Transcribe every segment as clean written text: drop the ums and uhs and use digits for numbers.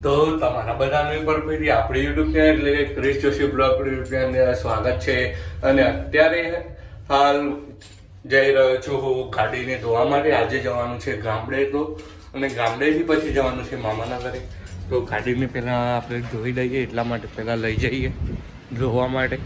તો તમારા બધાનું પર ફરી આપણી યુટ્યુબ ચેનલ એટલે કે Chris Joshi blog YouTube channel સ્વાગત છે। અને અત્યારે હાલ જઈ રહ્યો છું હું ગાડીને ધોવા માટે। આજે જવાનું છે ગામડે તો, અને ગામડેથી પછી જવાનું છે મામાના ઘરે। તો ગાડીને પહેલાં આપણે ધોઈ લઈએ, એટલા માટે પહેલાં લઈ જઈએ ધોવા માટે।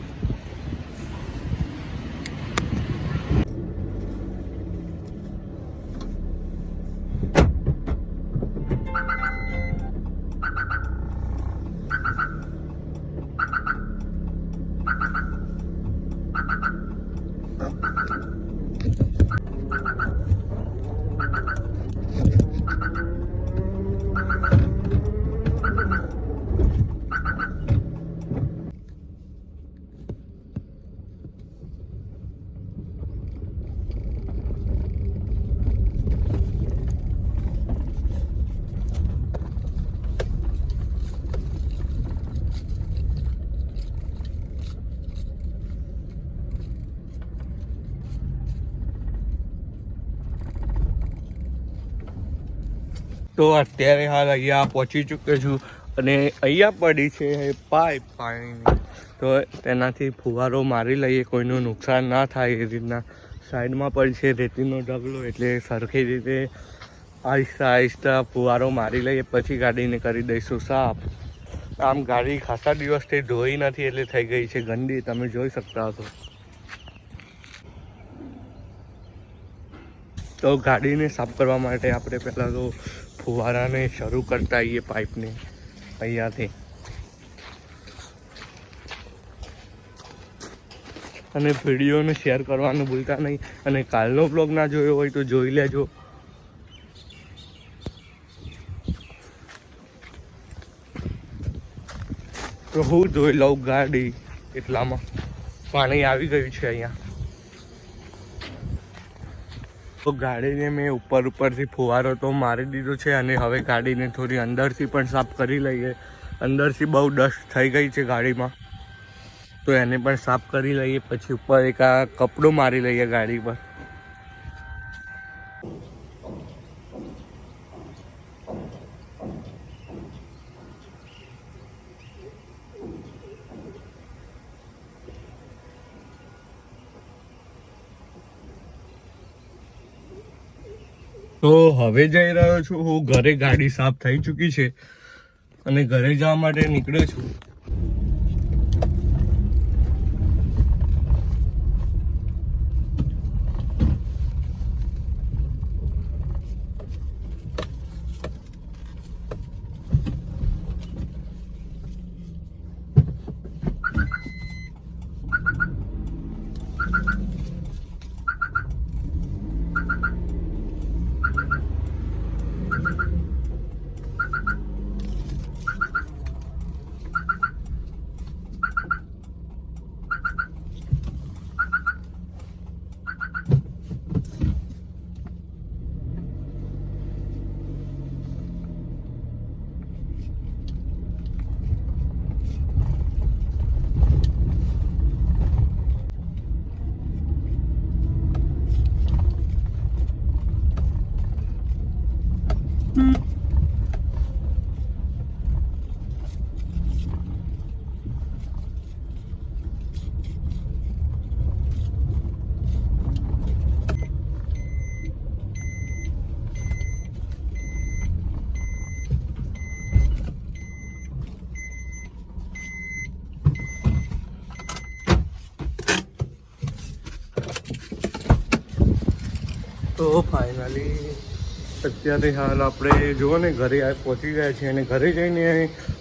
તો અત્યારે હાલ અહીંયા પહોંચી ચૂક્યો છું, અને અહીંયા પડી છે પાઇપ પાણીની। તો તેનાથી ફુવારો મારી લઈએ, કોઈનું નુકસાન ના થાય એ રીતના। સાઈડમાં પણ છે રેતીનો ઢગલો, એટલે સરખી રીતે આહિસ્તા આહિસ્તા ફુવારો મારી લઈએ, પછી ગાડીને કરી દઈશું સાફ। આમ ગાડી ખાસા દિવસથી ધોઈ નથી એટલે થઈ ગઈ છે ગંદી, તમે જોઈ શકતા હશો। તો ગાડીને સાફ કરવા માટે આપણે પહેલાં તો ફુવારાને શરૂ કરતા આવીએ પાઇપને અહીંયાથી। અને વિડીયોને શેર કરવાનું ભૂલતા નહીં, અને કાલનો બ્લોગ ના જોયો હોય તો જોઈ લેજો। તો હું જોઈ લઉં ગાડી, એટલામાં પાણી આવી ગયું છે અહીંયા। તો ગાડીને મેં ઉપરથી ફુવારો તો મારી દીધો છે, અને હવે ગાડીને થોડી અંદરથી પણ સાફ કરી લઈએ। અંદરથી બહુ ડસ્ટ થઈ ગઈ છે ગાડીમાં, તો એને પણ સાફ કરી લઈએ, પછી ઉપર એક આ કપડું મારી લઈએ ગાડી પર। તો હવે જઈ રહ્યો છું હું ઘરે। ગાડી સાફ થઈ ચૂકી છે અને ઘરે જવા માટે નીકળ્યો છું। તો ફાઇનલી અત્યારે હાલ આપણે જુઓ ને ઘરે પહોંચી ગયા છીએ, અને ઘરે જઈને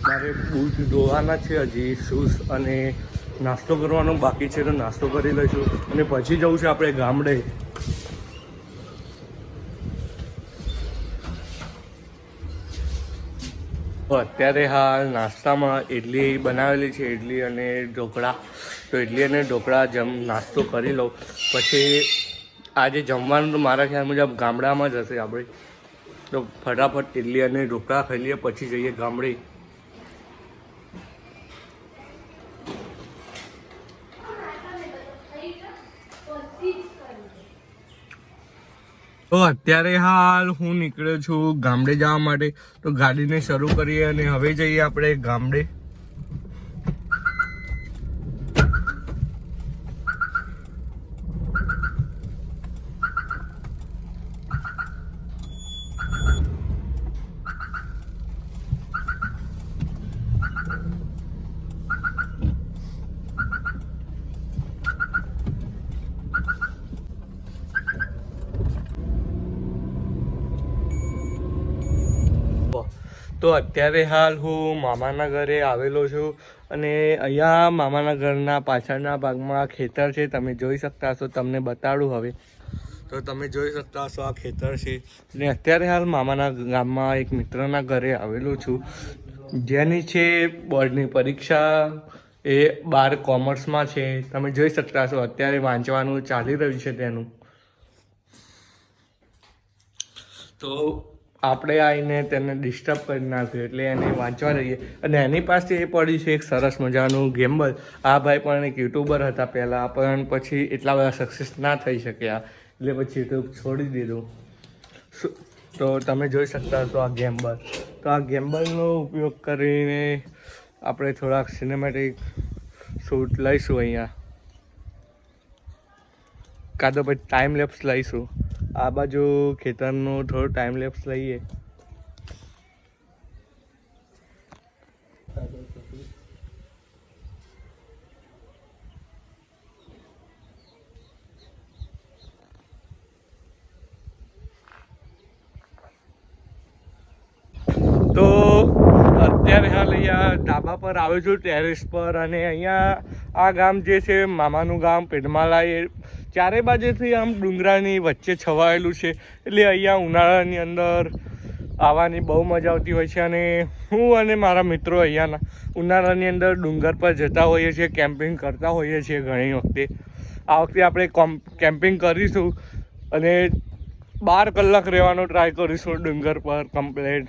મારે બૂટ ધોવાના છે હજી, શૂઝ, અને નાસ્તો કરવાનો બાકી છે, તો નાસ્તો કરી લઈશું અને પછી જવું છે આપણે ગામડે। તો અત્યારે હાલ નાસ્તામાં ઇડલી બનાવેલી છે, ઇડલી અને ઢોકળા। તો ઇડલી અને ઢોકળા નાસ્તો કરી લઉં, પછી આજે જમવાનું તો મારા ખ્યાલ મુજબ ગામડામાં જ હશે આપણે। તો ફટાફટ ઇડલી અને ઢોકળા ખાઈ લઈએ, પછી જઈએ ગામડે। તો અત્યારે હાલ હું નીકળ્યો છું ગામડે જવા માટે. તો ગાડીને શરૂ કરીએ અને હવે જઈએ આપણે ગામડે. તો અત્યારે હાલ હું મામાના ઘરે આવેલો છું અને અહીંયા મામાના ઘરના પાછળના ભાગમાં ખેતર છે. તમે જોઈ શકતા હશો, તમને બતાડું હવે. તો તમે જોઈ શકતા હશો આ ખેતર છે. અને અત્યારે હાલ મામાના ગામમાં એક મિત્રના ઘરે આવેલો છું, જેની છે બોર્ડની પરીક્ષા. એ 12 કોમર્સમાં છે. તમે જોઈ શકતા હશો અત્યારે વાંચવાનું ચાલી રહ્યું છે તેનું. તો આપણે આવીને તેને ડિસ્ટર્બ કરી નાખ્યું એટલે એને વાંચવા રહીએ. અને એની પાસે એ પડી છે એક સરસ મજાનું ગેમ્બલ. આ ભાઈ પણ એક યુટ્યુબર હતા પહેલાં, પણ પછી એટલા બધા સક્સેસ ના થઈ શક્યા એટલે પછી યુટ્યુબ છોડી દીધું. તો તમે જોઈ શકતા છો આ ગેમ્બલ. તો આ ગેમ્બલનો ઉપયોગ કરીને આપણે થોડાક સિનેમેટિક શૂટ લઈશું અહીંયા, કાં તો પછી ટાઈમ લેપ્સ લઈશું. આ બાજુ ખેતરનો થોડો ટાઈમ લેપ્સ લઈએ. તો અત્યારે હાલ અહીંયા ધાબા પર આવ્યો છું, ટેરેસ પર. અને અહીંયા આ ગામ જે છે મામાનું ગામ પેડમાલા, એ ચારે બાજુથી આમ ડુંગરાની વચ્ચે છવાયેલું છે. એટલે અહીંયા ઉનાળાની અંદર આવવાની બહુ મજા આવતી હોય છે. અને હું અને મારા મિત્રો અહીંયાના ઉનાળાની અંદર ડુંગર પર જતા હોઈએ છીએ, કેમ્પિંગ કરતા હોઈએ છીએ ઘણી વખતે. આ વખતે આપણે કેમ્પિંગ કરીશું અને 12 કલાક રહેવાનો ટ્રાય કરીશું ડુંગર પર કમ્પ્લેટ.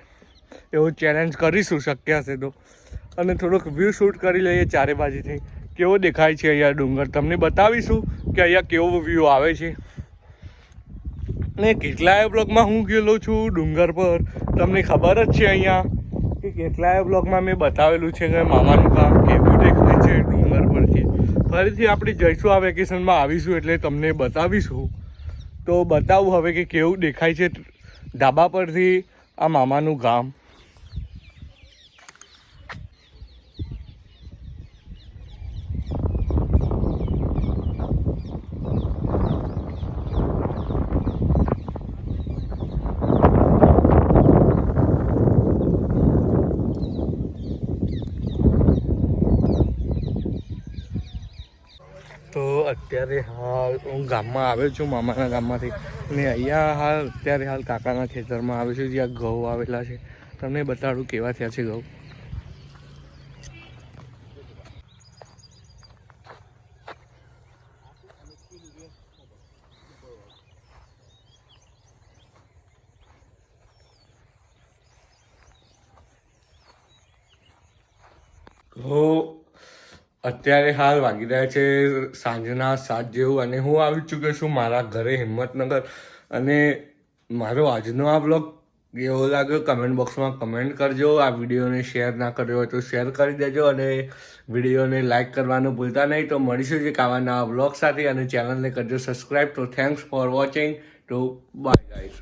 એવું ચેલેન્જ કરીશું શક્ય હશે તો. અને થોડોક વ્યૂ શૂટ કરી લઈએ ચારે બાજુથી, કેવો દેખાય છે અહીંયા ડુંગર. તમને બતાવીશું કે અહીંયા કેવો વ્યૂ આવે છે. ને કેટલાય બ્લોગમાં હું ગયેલો છું ડુંગર પર, તમને ખબર જ છે અહીંયા કે કેટલાય બ્લોગમાં મેં બતાવેલું છે કે મામાનું ગામ કેવું દેખાય છે ડુંગર પરથી. ફરીથી આપણે જઈશું, આ વેકેશનમાં આવીશું એટલે તમને બતાવીશું. તો બતાવું હવે કે કેવું દેખાય છે ધાબા પરથી આ મામાનું ગામ. તો અત્યારે હાલ હું ગામમાં આવ્યો છું મામાના ગામમાંથી. અને અહીંયા અત્યારે હાલ કાકાના ખેતરમાં આવ્યો છું જ્યાં ઘઉં આવેલા છે. તમને બતાડું કેવા થયા છે ઘઉં. અત્યારે હાલ વાગી રહ્યા છે સાંજના 7 જેવું અને હું આવી ચૂક્યો છું મારા ઘરે હિંમતનગર. અને મારો આજનો આ બ્લોગ કેવો લાગ્યો કમેન્ટ બોક્સમાં કમેન્ટ કરજો. આ વિડીયોને શેર ના કર્યો હોય તો શેર કરી દેજો અને વિડીયોને લાઇક કરવાનું ભૂલતા નહીં. તો મળીશું એક આવા નવા બ્લોગ સાથે અને ચેનલને કરજો સબસ્ક્રાઈબ. તો થેન્ક્સ ફોર વોચિંગ. તો બાય ગાઈઝ.